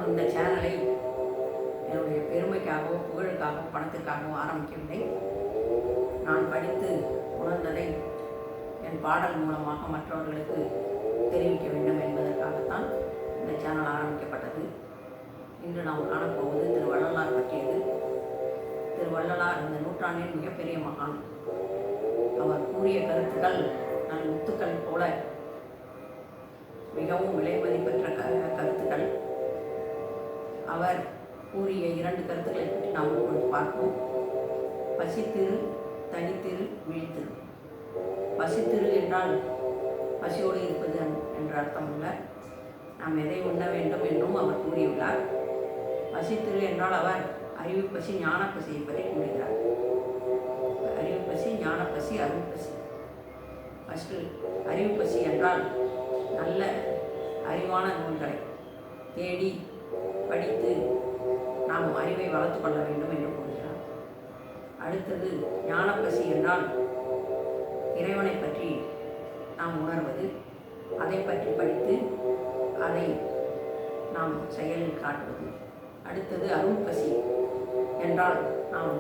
நான் இந்த சேனலை என்னுடைய பெருமைக்காகவோ புகழுக்காகவோ பணத்திற்காகவோ ஆரம்பிக்கவில்லை. நான் படித்து உணர்ந்ததை என் பாடல் மூலமாக மற்றவர்களுக்கு தெரிவிக்க வேண்டும் என்பதற்காகத்தான் இந்த சேனல் ஆரம்பிக்கப்பட்டது. இன்று நாம் காணப்போவது திருவள்ளலார் பற்றியது. திருவள்ளலார் இந்த நூற்றாண்டின் மிகப்பெரிய மகான். அவர் கூறிய கருத்துக்கள் நல் முத்துக்கள் போல மிகவும் விலை மதிப்பெற்ற கருத்துக்கள். அவர் கூறிய 2 கருத்துக்களை பற்றி நாம் இப்பொழுது பார்ப்போம். பசித்திரு, தனித்திரு, விழித்திரு. பசித்திரு என்றால் பசியோடு இருப்பது என்ற அர்த்தம் அல்ல. நாம் எதை உண்ண வேண்டும் என்றும் அவர் கூறியுள்ளார். பசித்திரு என்றால் அவர் அறிவு பசி, ஞான பசியை பற்றி கூறுகிறார். அறிவு பசி, ஞான பசி, அருள் பசி. ஃபஸ்ட்டு அறிவு பசி என்றால் நல்ல அறிவான நூல்களை தேடி படித்து நாம் அறிவை வளர்த்து கொள்ள வேண்டும் என்று கூறுகிறார். அடுத்தது ஞானப்பசி என்றால் இறைவனை பற்றி நாம் உணர்வது, அதை பற்றி படித்து அதை நாம் செயலில் காட்டுவது. அடுத்தது அருள் பசி என்றால் நாம்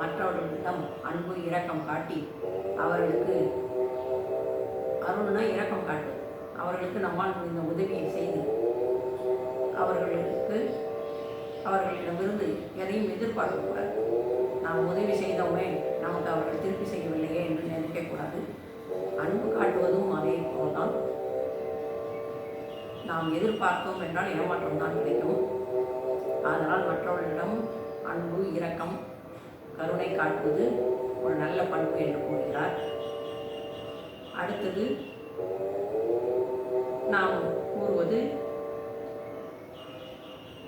மற்றவர்களிடம் அன்பு இரக்கம் காட்டி அவர்களுக்கு அருள்னா இரக்கம் காட்டு, அவர்களுக்கு நம்மால் இந்த உதவியை செய்து அவர்களிடமிருந்து எதையும் எதிர்பார்க்கக்கூடாது. நாம் உதவி செய்தவுமே நமக்கு அவர்கள் திருப்பி செய்யவில்லையே என்று நினைக்கக்கூடாது. அன்பு காட்டுவதும் அதே போல்தான். நாம் எதிர்பார்த்தோம் என்றால் ஏமாற்றம் தான் கிடைக்கும். அதனால் மற்றவர்களிடம் அன்பு, இரக்கம், கருணை காட்டுவது ஒரு நல்ல பண்பு என்று கூறுகிறார். அடுத்தது நாம் கூறுவது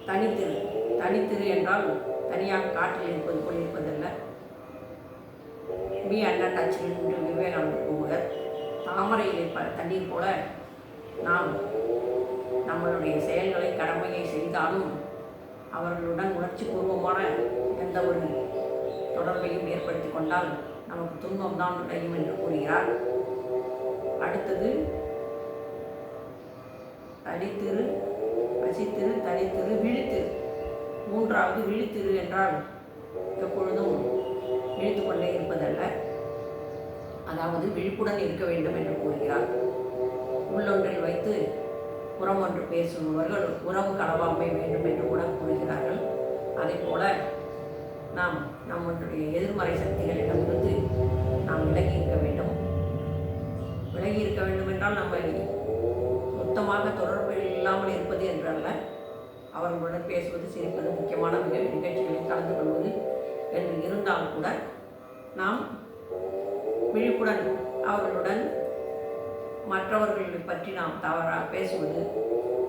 தனித்திரு. தனித்திரு என்றால் தனியாக காற்றில் இருப்பது போல் இருப்பதல்ல. பி அன்அட்டாச்டு என்று விவேகானந்தர் கூறுவர். தாமரையில் தண்ணீர் போல நாம் நம்மளுடைய செயல்களை, கடமையை செய்தாலும் அவர்களுடன் உணர்ச்சி பூர்வமான எந்த ஒரு தொடர்பையும் ஏற்படுத்தி கொண்டால் நமக்கு துன்பம்தான் விளையும் என்று கூறுகிறார். அடுத்தது தனித்திரு, பசித்திரு, தனித்திரு, விழித்திரு. மூன்றாவது விழித்திரு என்றால் எப்பொழுதும் விழித்து கொண்டே இருப்பதல்ல, அதாவது விழிப்புடன் இருக்க வேண்டும் என்று கூறுகிறார். உள்ளொன்றில் வைத்து புறம் ஒன்று பேசுபவர்கள் உறவு களவாமை வேண்டும் என்று கூட கூறுகிறார்கள். அதே போல நாம் நம்முடைய எதிர்மறை சக்திகளிடமிருந்து நாம் விலகி இருக்க வேண்டும். விலகி இருக்க வேண்டும் என்றால் நம்மை மொத்தமாக தொடர்பு இல்லாமல் இருப்பது என்றல்ல. அவர்களுடன் பேசுவது, சிரிப்பது, முக்கியமான நிகழ்ச்சிகளில் கலந்து கொள்வது என்று இருந்தால் கூட நாம் விழிப்புடன் அவர்களுடன் மற்றவர்களை பற்றி நாம் தவறாக பேசுவது,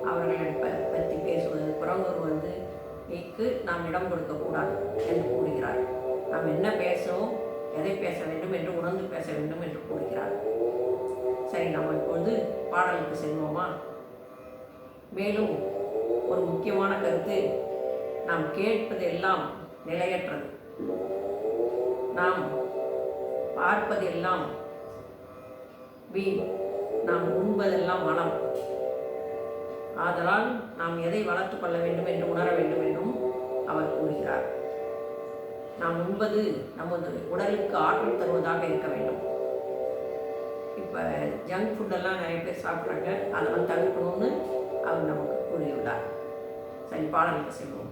அவர்களை பற்றி பேசுவது, புறங்கூறுவது நாம் இடம் கொடுக்கக்கூடாது என்று கூறுகிறார். நாம் என்ன பேசவும், எதை பேச வேண்டும் என்று உணர்ந்து பேச வேண்டும் என்று கூறுகிறார். சரி, நாம் இப்பொழுது பாடலுக்கு செல்வோமா? மேலும் ஒரு முக்கியமான கருத்து, நாம் கேட்பதெல்லாம் நிலையற்றது, நாம் பார்ப்பதெல்லாம் வீண், நாம் உண்பதெல்லாம் மனம். ஆதலால் நாம் எதை வளர்த்து கொள்ள வேண்டும் என்று உணர வேண்டும் என்றும் அவர் கூறுகிறார். நாம் உண்பது நமது உடலுக்கு ஆற்றல் தருவதாக இருக்க வேண்டும். இப்போ ஜங்க் ஃபுட்டெல்லாம் நிறைய பேர் சாப்பிட்றாங்க, அதெல்லாம் தவிர்க்கணும்னு அவர் நமக்கு கூறியுள்ளார். சரி, பாடலுக்கு செல்வோம்.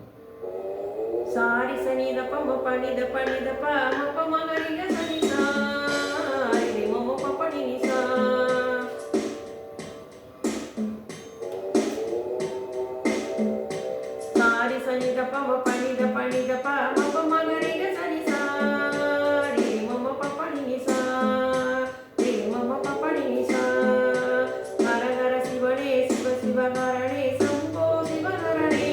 சாரி சனித பம பனித பனித பம மகரிக சனிதா ரி மம பபனி நிசா. சாரி சனித பம பனித பனித பம மகரிக சனிதா ரி மம பபனி நிசா ரி மம பபனி நிசா. ஹர ஹர சிவனே சிவ சிவகரணே சம்போ சிவகரணே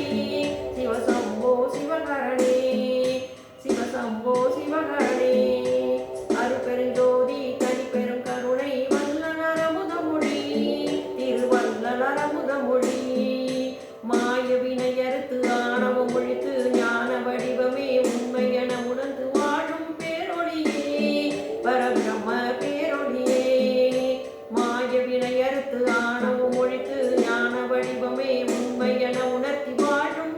சிவ சம்போ சிவகரணே சிவ சம்போ சிவகரணே. அருபெருஞ்சோதி தனிப்பெரும் கருணை வல்லனர் அமுதமொழி திருவள்ளலர் அமுதமொழி. மாய வினையறுத்து ஆணவம் ஒழித்து ஞான வடிவமே உண்மையென உணர்ந்து வாழும் பேரொழியே பரபிரம்ம பேரொழியே. மாய வினையறுத்து ஆணவம் ஒழித்து ஞான வடிவமே உண்மையென உணர்த்தி வாழும்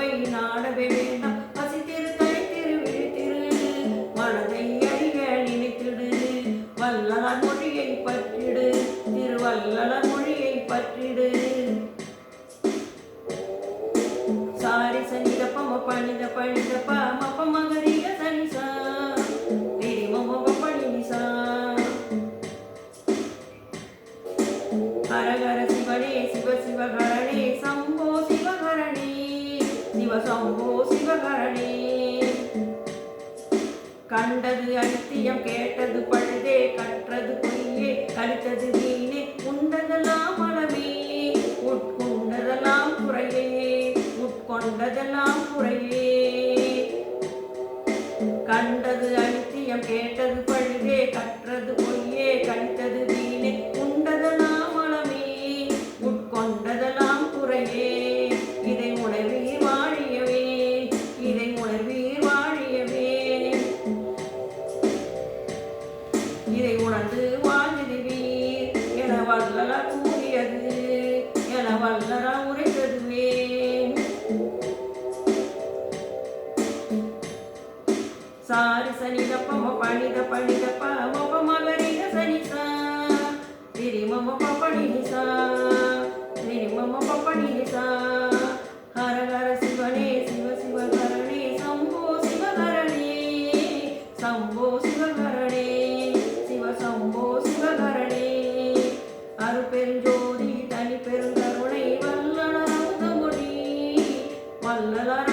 உறவை நாடவே வேண்டாம். பசித்திரு தனித்திரு விழித்திரு மனதை அறிய நினைத்திடு. வல்லலார் மொழியை பற்றிடு திருவல்லலார் மொழியை பற்றிடு. சாரி சனித பம பணித பணித பம பமகரிய சனிசா திரி மம பணிசா. ஹரஹர சிவனே சிவ சிவகரணே சம்போ சிவகரணே சிவ சம்போ சிவகரணே. கண்டது அனித்தியம் கேட்டது பழுதே கற்றது பொய்யே கழித்தது வீணே உண்டதெல்லாம் மனமே உட்கொண்டதெல்லாம் குறையே உட்கொண்டதெல்லாம் குறையே. கண்டது அனித்தியம் கேட்டது பழுதே கற்றது பொய்யே கழித்தது வீணே உண்டதெல்லாம் மனமே உட்கொண்டதெல்லாம் குறையே. இதை உணர்வீர் வாழியவே இதை உணர்வீர் வாழியவே. இதை உணர்ந்து வாழ்ந்திடுவீர் என வல்லலார் கூறியது என வல்லலார் உரைத்ததுவே. சாரி சனித பம பணித பணித பம பமகரித சனிசா திரி மம பப்பணிசா திரி மம பப்பணிசா. ஹரஹர சிவனே சிவ சிவகரணே சம்போ சிவகரணே சம்போ சிவகரணே சிவ சம்போ சிவகரணே. அருட்பெருஞ்சோதி தனி பெருங்கருணை வல்லலார் அமுதமொழி வல்லலார்